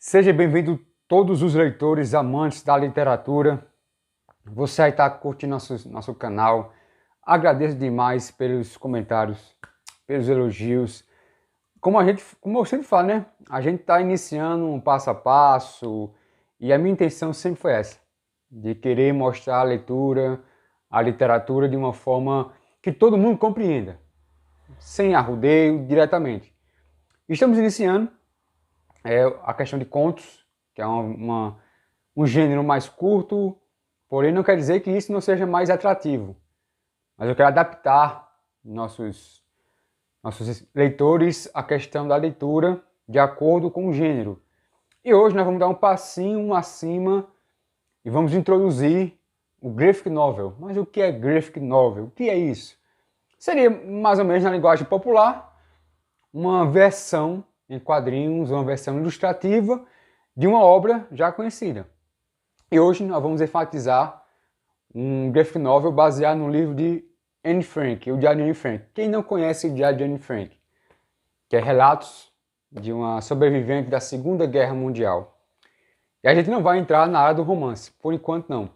Seja bem-vindo todos os leitores amantes da literatura. Você aí está curtindo nosso canal. Agradeço demais pelos comentários, pelos elogios. Como eu sempre falo, né? A gente está iniciando um passo a passo e a minha intenção sempre foi essa, de querer mostrar a leitura, a literatura de uma forma que todo mundo compreenda, sem arrudeio, diretamente. Estamos iniciando a questão de contos, que é um gênero mais curto, porém não quer dizer que isso não seja mais atrativo. Mas eu quero adaptar nossos leitores à questão da leitura de acordo com o gênero. E hoje nós vamos dar um passinho acima e vamos introduzir o Graphic Novel. Mas o que é Graphic Novel? O que é isso? Seria mais ou menos na linguagem popular, uma versão em quadrinhos, uma versão ilustrativa de uma obra já conhecida. E hoje nós vamos enfatizar um graphic novel baseado no livro de Anne Frank, o Diário de Anne Frank. Quem não conhece o Diário de Anne Frank? Que é relatos de uma sobrevivente da Segunda Guerra Mundial. E a gente não vai entrar na área do romance, por enquanto não.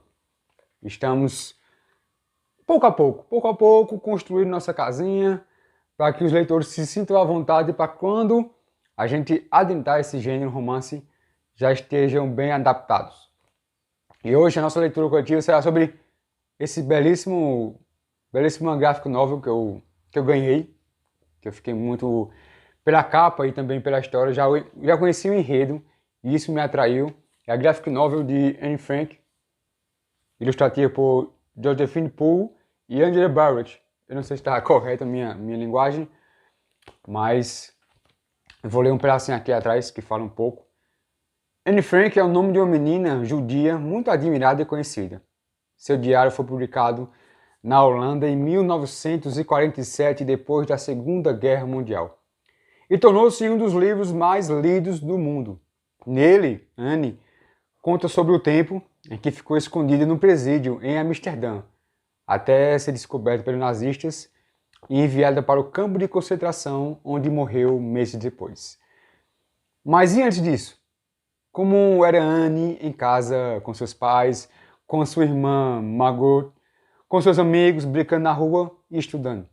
Estamos pouco a pouco, construindo nossa casinha, para que os leitores se sintam à vontade para quando a gente adentrar esse gênero romance, já estejam bem adaptados. E hoje a nossa leitura coletiva será sobre esse belíssimo gráfico novel que eu ganhei, que eu fiquei muito pela capa e também pela história, já conheci o enredo e isso me atraiu. É a graphic novel de Anne Frank, ilustrativa por Josephine Poole e Angela Barrett. Eu não sei se está correta a minha linguagem, mas eu vou ler um pedacinho aqui atrás que fala um pouco. Anne Frank é o nome de uma menina judia muito admirada e conhecida. Seu diário foi publicado na Holanda em 1947, depois da Segunda Guerra Mundial, e tornou-se um dos livros mais lidos do mundo. Nele, Anne conta sobre o tempo em que ficou escondida num presídio em Amsterdã, até ser descoberta pelos nazistas e enviada para o campo de concentração, onde morreu meses depois. Mas e antes disso? Como era Anne em casa com seus pais, com sua irmã Margot, com seus amigos, brincando na rua e estudando?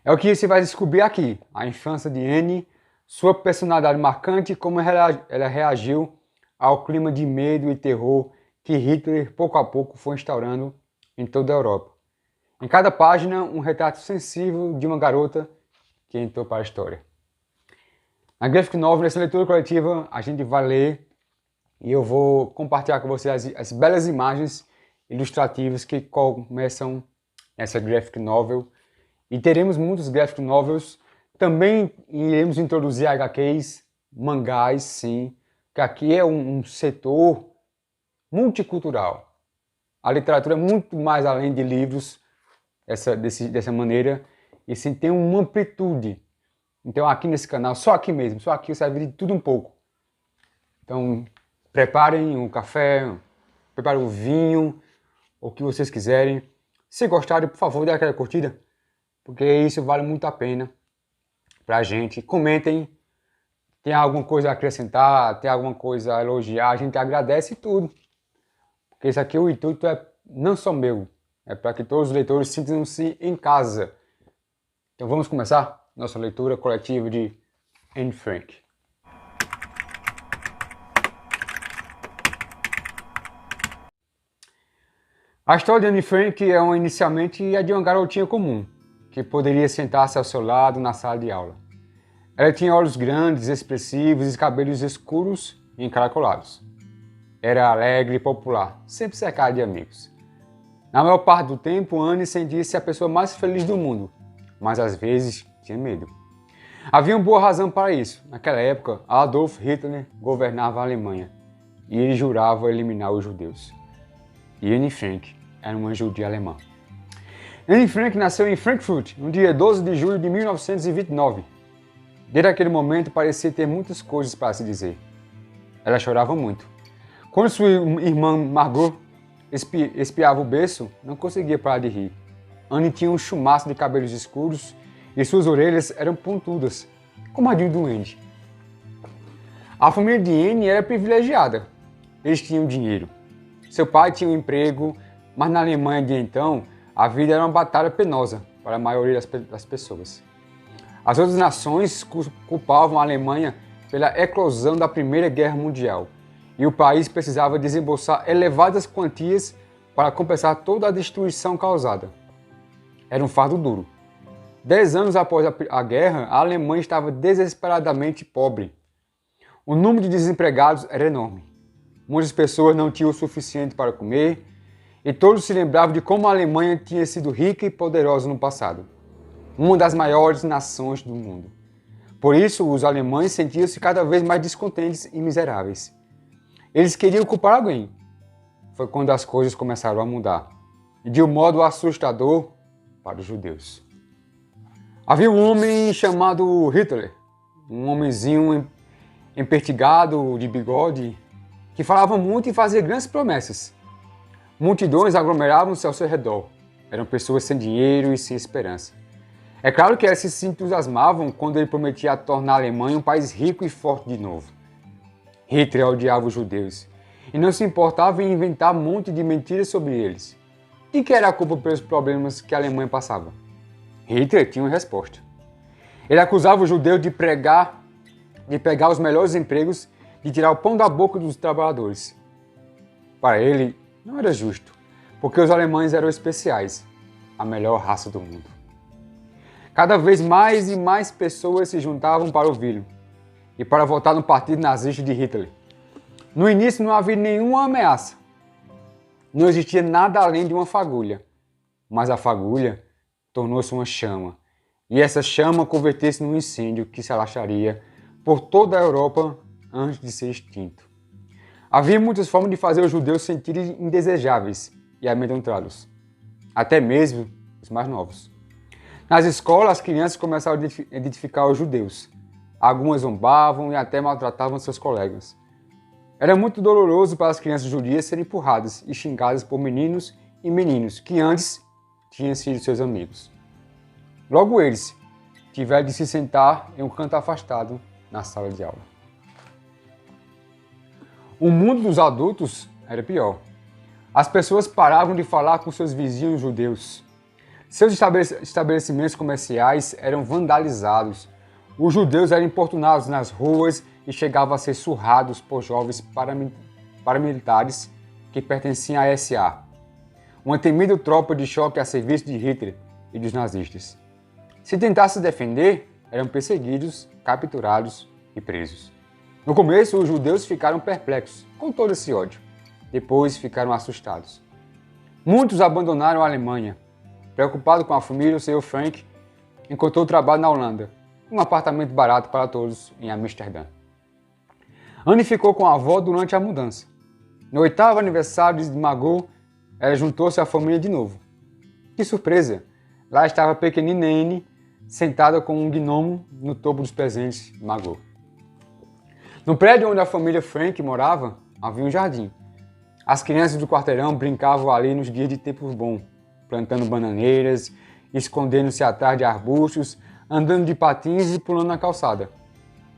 É o que você vai descobrir aqui, a infância de Anne, sua personalidade marcante e como ela reagiu ao clima de medo e terror que Hitler pouco a pouco foi instaurando em toda a Europa. Em cada página, um retrato sensível de uma garota que entrou para a história. Na Graphic Novel, nessa leitura coletiva, a gente vai ler e eu vou compartilhar com vocês as belas imagens ilustrativas que começam essa Graphic Novel. E teremos muitos Graphic Novels. Também iremos introduzir HQs, mangás, sim, que aqui é um setor multicultural. A literatura é muito mais além de livros, dessa maneira, e sim tem uma amplitude. Então aqui nesse canal, só aqui mesmo, só aqui você vai ver de tudo um pouco. Então preparem um café, preparem um vinho, o que vocês quiserem. Se gostarem, por favor, dê aquela curtida, porque isso vale muito a pena pra gente. Comentem, tem alguma coisa a acrescentar, tem alguma coisa a elogiar, a gente agradece tudo. Porque isso aqui, o intuito é não só meu, é para que todos os leitores sintam-se em casa. Então vamos começar nossa leitura coletiva de Anne Frank. A história de Anne Frank é inicialmente a de uma garotinha comum, que poderia sentar-se ao seu lado na sala de aula. Ela tinha olhos grandes, expressivos e cabelos escuros e encaracolados. Era alegre e popular, sempre cercada de amigos. Na maior parte do tempo, Anne sentia-se a pessoa mais feliz do mundo, mas às vezes tinha medo. Havia uma boa razão para isso. Naquela época, Adolf Hitler governava a Alemanha e ele jurava eliminar os judeus. E Anne Frank era uma judia alemã. Anne Frank nasceu em Frankfurt no dia 12 de julho de 1929. Desde aquele momento parecia ter muitas coisas para se dizer. Ela chorava muito. Quando sua irmã Margot espiava o berço, não conseguia parar de rir. Anne tinha um chumaço de cabelos escuros e suas orelhas eram pontudas, como a de um duende. A família de Anne era privilegiada. Eles tinham dinheiro. Seu pai tinha um emprego, mas na Alemanha de então, a vida era uma batalha penosa para a maioria das pessoas. As outras nações culpavam a Alemanha pela eclosão da Primeira Guerra Mundial, e o país precisava desembolsar elevadas quantias para compensar toda a destruição causada. Era um fardo duro. 10 anos após a guerra, a Alemanha estava desesperadamente pobre. O número de desempregados era enorme. Muitas pessoas não tinham o suficiente para comer, e todos se lembravam de como a Alemanha tinha sido rica e poderosa no passado, uma das maiores nações do mundo. Por isso, os alemães sentiam-se cada vez mais descontentes e miseráveis. Eles queriam culpar alguém. Foi quando as coisas começaram a mudar, e de um modo assustador para os judeus. Havia um homem chamado Hitler, um homenzinho empertigado, de bigode, que falava muito e fazia grandes promessas. Multidões aglomeravam-se ao seu redor. Eram pessoas sem dinheiro e sem esperança. É claro que elas se entusiasmavam quando ele prometia tornar a Alemanha um país rico e forte de novo. Hitler odiava os judeus e não se importava em inventar um monte de mentiras sobre eles. De que era a culpa pelos problemas que a Alemanha passava? Hitler tinha uma resposta. Ele acusava os judeus de pegar os melhores empregos, de tirar o pão da boca dos trabalhadores. Para ele, não era justo, porque os alemães eram especiais, a melhor raça do mundo. Cada vez mais e mais pessoas se juntavam para ouvi-lo e para votar no partido nazista de Hitler. No início não havia nenhuma ameaça. Não existia nada além de uma fagulha, mas a fagulha tornou-se uma chama, e essa chama converteu-se num incêndio que se alastraria por toda a Europa antes de ser extinto. Havia muitas formas de fazer os judeus sentirem indesejáveis e amedrontá-los, até mesmo os mais novos. Nas escolas, as crianças começaram a identificar os judeus. Algumas zombavam e até maltratavam seus colegas. Era muito doloroso para as crianças judias serem empurradas e xingadas por meninos e meninos que antes tinham sido seus amigos. Logo eles tiveram de se sentar em um canto afastado na sala de aula. O mundo dos adultos era pior. As pessoas paravam de falar com seus vizinhos judeus. Seus estabelecimentos comerciais eram vandalizados. Os judeus eram importunados nas ruas e chegavam a ser surrados por jovens paramilitares que pertenciam à SA, uma temida tropa de choque a serviço de Hitler e dos nazistas. Se tentassem se defender, eram perseguidos, capturados e presos. No começo, os judeus ficaram perplexos com todo esse ódio. Depois ficaram assustados. Muitos abandonaram a Alemanha. Preocupado com a família, o Sr. Frank encontrou trabalho na Holanda, um apartamento barato para todos em Amsterdã. Anne ficou com a avó durante a mudança. No 8º aniversário de Margot, ela juntou-se à família de novo. Que surpresa! Lá estava a pequenina Anne, sentada com um gnomo no topo dos presentes de Margot. No prédio onde a família Frank morava, havia um jardim. As crianças do quarteirão brincavam ali nos dias de tempo bom, plantando bananeiras, escondendo-se atrás de arbustos, andando de patins e pulando na calçada.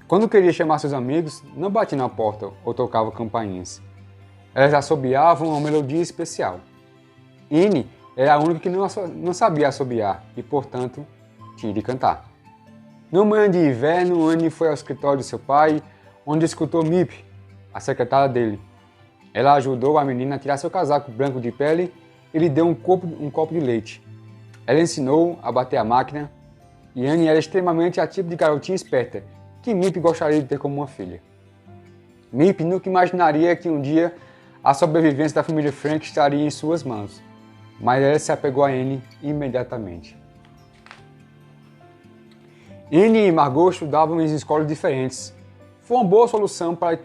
Quando queria chamar seus amigos, não batia na porta ou tocava campainhas. Elas assobiavam uma melodia especial. Anne era a única que não sabia assobiar e, portanto, tinha de cantar. Numa manhã de inverno, Anne foi ao escritório de seu pai, onde escutou Miep, a secretária dele. Ela ajudou a menina a tirar seu casaco branco de pele e lhe deu um copo de leite. Ela ensinou a bater a máquina e Anne era extremamente a tipo de garotinha esperta que Miep gostaria de ter como uma filha. Miep nunca imaginaria que um dia a sobrevivência da família Frank estaria em suas mãos, mas ela se apegou a Anne imediatamente. Anne e Margot estudavam em escolas diferentes. Foi uma boa solução para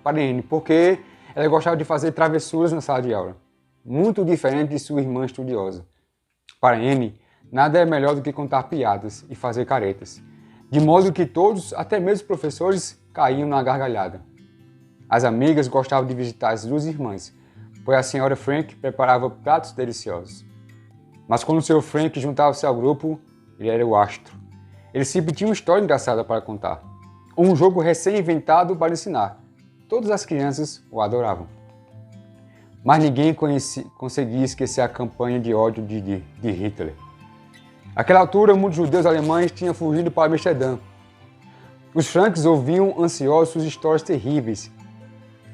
Anne, porque ela gostava de fazer travessuras na sala de aula, muito diferente de sua irmã estudiosa. Para Anne, nada é melhor do que contar piadas e fazer caretas, de modo que todos, até mesmo os professores, caíam na gargalhada. As amigas gostavam de visitar as duas irmãs, pois a senhora Frank preparava pratos deliciosos. Mas quando o Sr. Frank juntava-se ao grupo, ele era o astro. Ele sempre tinha uma história engraçada para contar. um jogo recém-inventado para ensinar. Todas as crianças o adoravam. Mas ninguém conseguia esquecer a campanha de ódio de Hitler. Naquela altura, muitos judeus alemães tinham fugido para Amsterdã. Os Franks ouviam ansiosos suas histórias terríveis,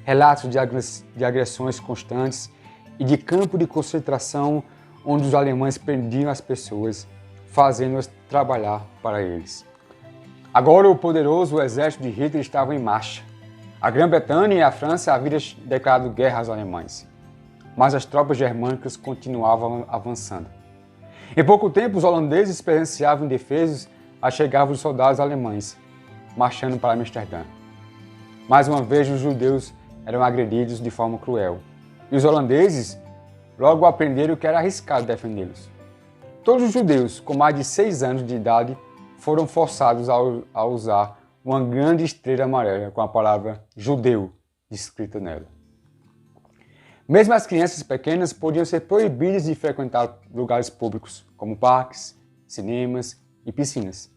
relatos de agressões constantes e de campo de concentração onde os alemães prendiam as pessoas, fazendo-as trabalhar para eles. Agora o poderoso exército de Hitler estava em marcha. A Grã-Bretanha e a França haviam declarado guerra aos alemães, mas as tropas germânicas continuavam avançando. Em pouco tempo, os holandeses presenciavam indefesos a chegada dos soldados alemães, marchando para Amsterdã. Mais uma vez, os judeus eram agredidos de forma cruel, e os holandeses logo aprenderam que era arriscado defendê-los. Todos os judeus com mais de 6 anos de idade foram forçados a usar uma grande estrela amarela com a palavra judeu escrita nela. Mesmo as crianças pequenas podiam ser proibidas de frequentar lugares públicos, como parques, cinemas e piscinas.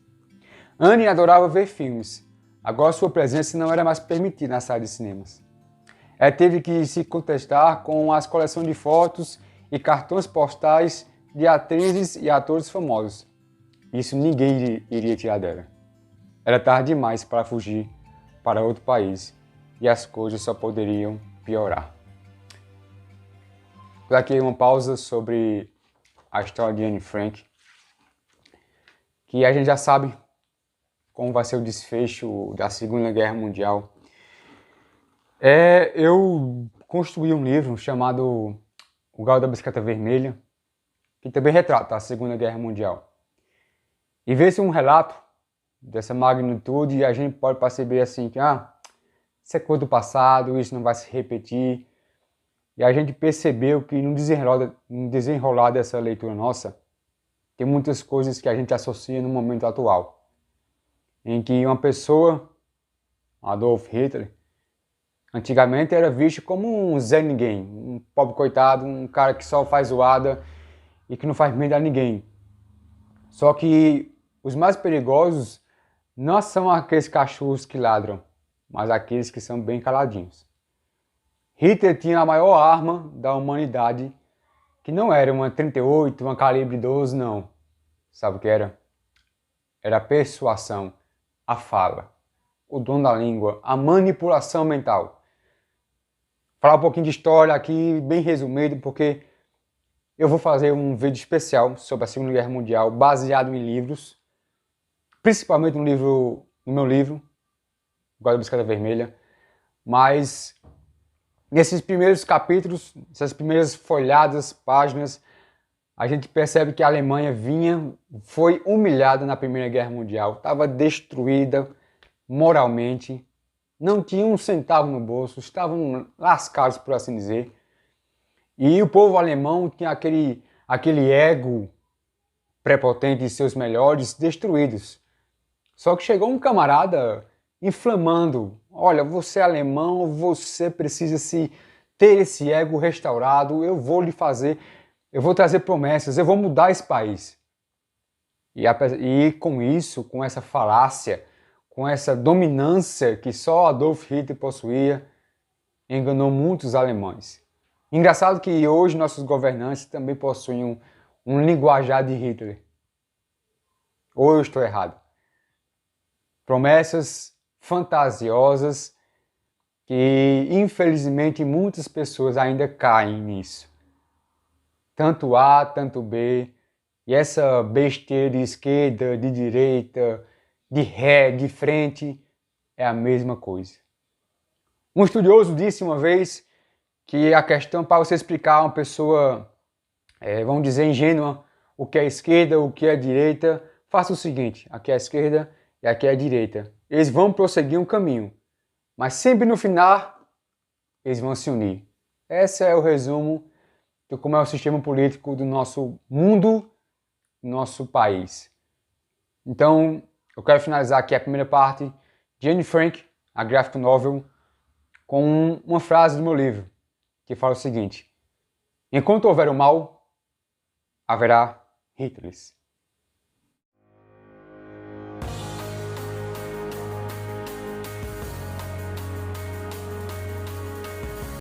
Anne adorava ver filmes. Agora sua presença não era mais permitida na sala de cinemas. Ela teve que se contestar com as coleções de fotos e cartões postais de atrizes e atores famosos. Isso ninguém iria tirar dela. Era tarde demais para fugir para outro país e as coisas só poderiam piorar. Vou dar aqui uma pausa sobre a história de Anne Frank, que a gente já sabe como vai ser o desfecho da Segunda Guerra Mundial. Eu construí um livro chamado O Galo da Bicicleta Vermelha, que também retrata a Segunda Guerra Mundial. E ver-se um relato dessa magnitude, a gente pode perceber assim que isso é coisa do passado, isso não vai se repetir. E a gente percebeu que no desenrolar dessa leitura nossa, tem muitas coisas que a gente associa no momento atual, em que uma pessoa, Adolf Hitler, antigamente era visto como um Zé Ninguém, um pobre coitado, um cara que só faz zoada e que não faz bem a ninguém. Só que os mais perigosos não são aqueles cachorros que ladram, mas aqueles que são bem caladinhos. Hitler tinha a maior arma da humanidade, que não era uma 38, uma calibre 12, não. Sabe o que era? Era a persuasão, a fala, o dom da língua, a manipulação mental. Falar um pouquinho de história aqui, bem resumido, porque eu vou fazer um vídeo especial sobre a Segunda Guerra Mundial, baseado em livros, principalmente no meu livro, O Galo da Bicicleta Vermelha, mas nesses primeiros capítulos, essas primeiras folhadas, páginas, a gente percebe que a Alemanha foi humilhada na Primeira Guerra Mundial, estava destruída moralmente, não tinha um centavo no bolso, estavam lascados, por assim dizer. E o povo alemão tinha aquele ego prepotente de seus melhores destruídos. Só que chegou um camarada inflamando: olha, você é alemão, você precisa ter esse ego restaurado, eu vou trazer promessas, eu vou mudar esse país. E com isso, com essa falácia, com essa dominância que só Adolf Hitler possuía, enganou muitos alemães. Engraçado que hoje nossos governantes também possuem um linguajar de Hitler. Ou eu estou errado? Promessas fantasiosas que, infelizmente, muitas pessoas ainda caem nisso. Tanto A, tanto B, e essa besteira de esquerda, de direita, de ré, de frente, é a mesma coisa. Um estudioso disse uma vez que a questão para você explicar a uma pessoa, vamos dizer, ingênua, o que é esquerda, o que é direita, faça o seguinte: aqui é a esquerda e aqui é a direita. Eles vão prosseguir um caminho, mas sempre no final eles vão se unir. Esse é o resumo de como é o sistema político do nosso mundo, do nosso país. Então, eu quero finalizar aqui a primeira parte de Anne Frank, a graphic novel, com uma frase do meu livro, que fala o seguinte: enquanto houver o mal, haverá Hitlers.